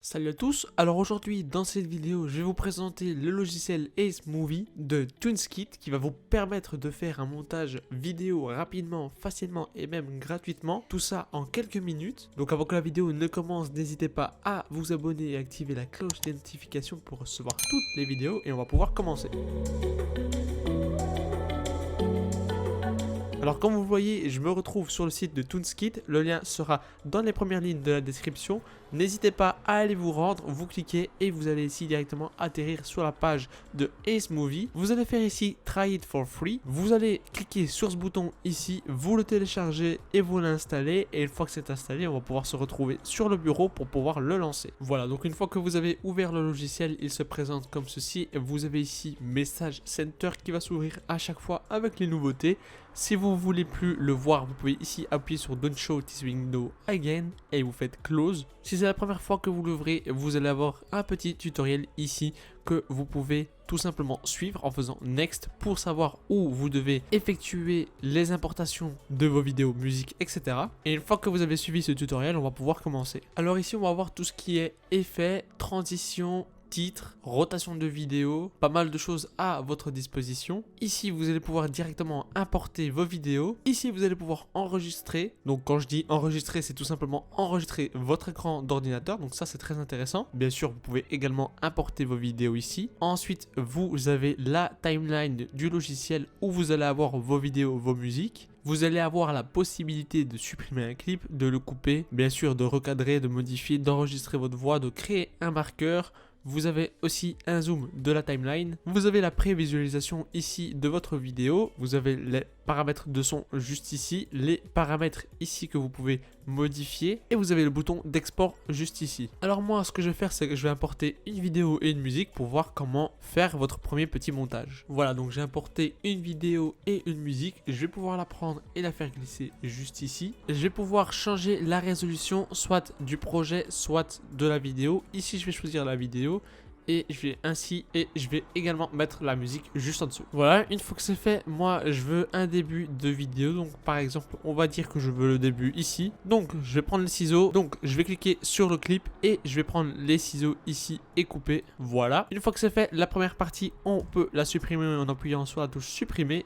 Salut à tous, alors aujourd'hui dans cette vidéo je vais vous présenter le logiciel Ace Movie de ToonSkit qui va vous permettre de faire un montage vidéo rapidement, facilement et même gratuitement, tout ça en quelques minutes. Donc avant que la vidéo ne commence, n'hésitez pas à vous abonner et activer la cloche de notification pour recevoir toutes les vidéos et on va pouvoir commencer. Alors comme vous voyez, je me retrouve sur le site de ToonSkit, le lien sera dans les premières lignes de la description. N'hésitez pas à aller vous rendre, vous cliquez et vous allez ici directement atterrir sur la page de Ace Movie. Vous allez faire ici Try it for free. Vous allez cliquer sur ce bouton ici, vous le téléchargez et vous l'installez. Et une fois que c'est installé, on va pouvoir se retrouver sur le bureau pour pouvoir le lancer. Voilà, donc une fois que vous avez ouvert le logiciel, il se présente comme ceci. Vous avez ici Message Center qui va s'ouvrir à chaque fois avec les nouveautés. Si vous voulez plus le voir, vous pouvez ici appuyer sur Don't Show This Window Again et vous faites Close. Si c'est la première fois que vous l'ouvrez, vous allez avoir un petit tutoriel ici que vous pouvez tout simplement suivre en faisant Next pour savoir où vous devez effectuer les importations de vos vidéos, musique, etc. Et une fois que vous avez suivi ce tutoriel, on va pouvoir commencer. Alors ici, on va voir tout ce qui est effet, transition, titre, rotation de vidéo, pas mal de choses à votre disposition. Ici, vous allez pouvoir directement importer vos vidéos. Ici, vous allez pouvoir enregistrer. Donc, quand je dis enregistrer, c'est tout simplement enregistrer votre écran d'ordinateur. Donc, ça, c'est très intéressant. Bien sûr, vous pouvez également importer vos vidéos ici. Ensuite, vous avez la timeline du logiciel où vous allez avoir vos vidéos, vos musiques. Vous allez avoir la possibilité de supprimer un clip, de le couper, bien sûr, de recadrer, de modifier, d'enregistrer votre voix, de créer un marqueur. Vous avez aussi un zoom de la timeline. Vous avez la prévisualisation ici de votre vidéo. Vous avez les paramètres de son juste ici. Les paramètres ici que vous pouvez modifier. Et vous avez le bouton d'export juste ici. Alors moi, ce que je vais faire, c'est que je vais importer une vidéo et une musique pour voir comment faire votre premier petit montage. Voilà, donc j'ai importé une vidéo et une musique. Je vais pouvoir la prendre et la faire glisser juste ici. Je vais pouvoir changer la résolution soit du projet, soit de la vidéo. Ici, je vais choisir la vidéo. Et je vais également mettre la musique juste en dessous. Voilà, une fois que c'est fait, moi je veux un début de vidéo. Donc par exemple, on va dire que je veux le début ici. Donc je vais prendre les ciseaux. Donc je vais cliquer sur le clip et je vais prendre les ciseaux ici et couper. Voilà, une fois que c'est fait, la première partie, on peut la supprimer en appuyant sur la touche supprimer.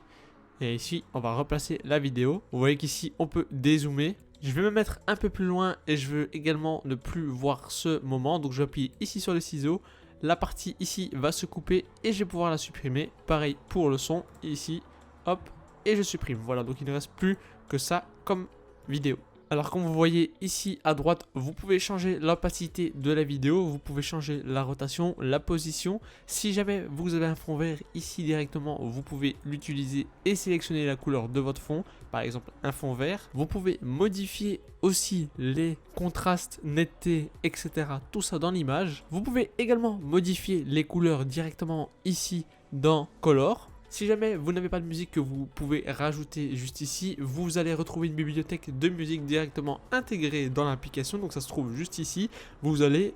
Et ici, on va replacer la vidéo. Vous voyez qu'ici, on peut dézoomer. Je vais me mettre un peu plus loin et je veux également ne plus voir ce moment. Donc je vais appuyer ici sur les ciseaux. La partie ici va se couper et je vais pouvoir la supprimer. Pareil pour le son, ici, hop, et je supprime. Voilà, donc il ne reste plus que ça comme vidéo. Alors comme vous voyez ici à droite, vous pouvez changer l'opacité de la vidéo, vous pouvez changer la rotation, la position. Si jamais vous avez un fond vert ici directement, vous pouvez l'utiliser et sélectionner la couleur de votre fond, par exemple un fond vert. Vous pouvez modifier aussi les contrastes, netteté, etc. Tout ça dans l'image. Vous pouvez également modifier les couleurs directement ici dans Color. Si jamais vous n'avez pas de musique que vous pouvez rajouter juste ici, vous allez retrouver une bibliothèque de musique directement intégrée dans l'application. Donc ça se trouve juste ici. Vous allez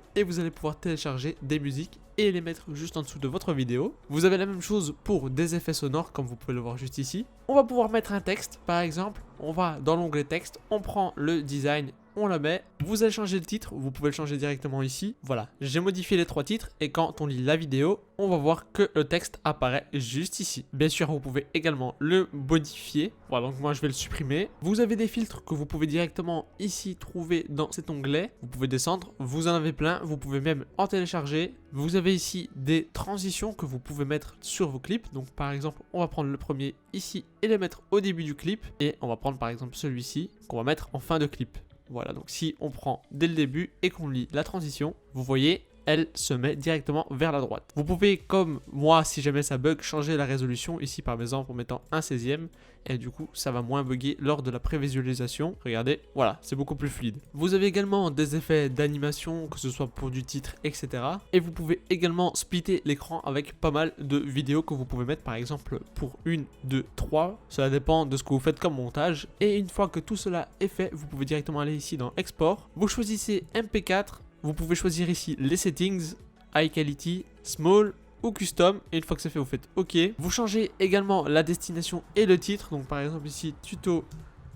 pouvoir télécharger des musiques et les mettre juste en dessous de votre vidéo. Vous avez la même chose pour des effets sonores comme vous pouvez le voir juste ici. On va pouvoir mettre un texte par exemple. On va dans l'onglet texte, on prend le design, on la met. Vous allez changer le titre, vous pouvez le changer directement ici. Voilà, j'ai modifié les 3 titres et quand on lit la vidéo, on va voir que le texte apparaît juste ici. Bien sûr, vous pouvez également le modifier. Voilà, donc moi je vais le supprimer. Vous avez des filtres que vous pouvez directement ici trouver dans cet onglet. Vous pouvez descendre, vous en avez plein, vous pouvez même en télécharger. Vous avez ici des transitions que vous pouvez mettre sur vos clips. Donc par exemple, on va prendre le premier ici et le mettre au début du clip. Et on va prendre par exemple celui-ci qu'on va mettre en fin de clip. Voilà, donc si on prend dès le début et qu'on lit la transition, vous voyez, elle se met directement vers la droite. Vous pouvez, comme moi, si jamais ça bug, changer la résolution ici par exemple en mettant 1/16 et du coup ça va moins bugger lors de la prévisualisation. Regardez, voilà, c'est beaucoup plus fluide. Vous avez également des effets d'animation, que ce soit pour du titre, etc. Et vous pouvez également splitter l'écran avec pas mal de vidéos que vous pouvez mettre par exemple pour 1, 2, 3. Cela dépend de ce que vous faites comme montage. Et une fois que tout cela est fait, vous pouvez directement aller ici dans Export. Vous choisissez MP4. Vous pouvez choisir ici les settings, High Quality, Small ou Custom. Et une fois que c'est fait, vous faites OK. Vous changez également la destination et le titre. Donc par exemple ici, tuto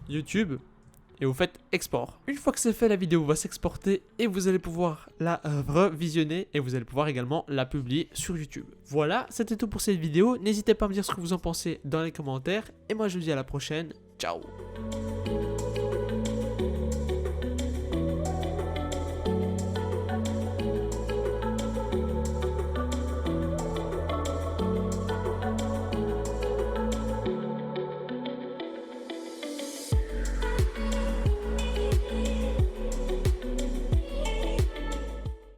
YouTube. et vous faites export. Une fois que c'est fait, la vidéo va s'exporter et vous allez pouvoir la revisionner et vous allez pouvoir également la publier sur YouTube. Voilà, c'était tout pour cette vidéo. N'hésitez pas à me dire ce que vous en pensez dans les commentaires et moi je vous dis à la prochaine. Ciao.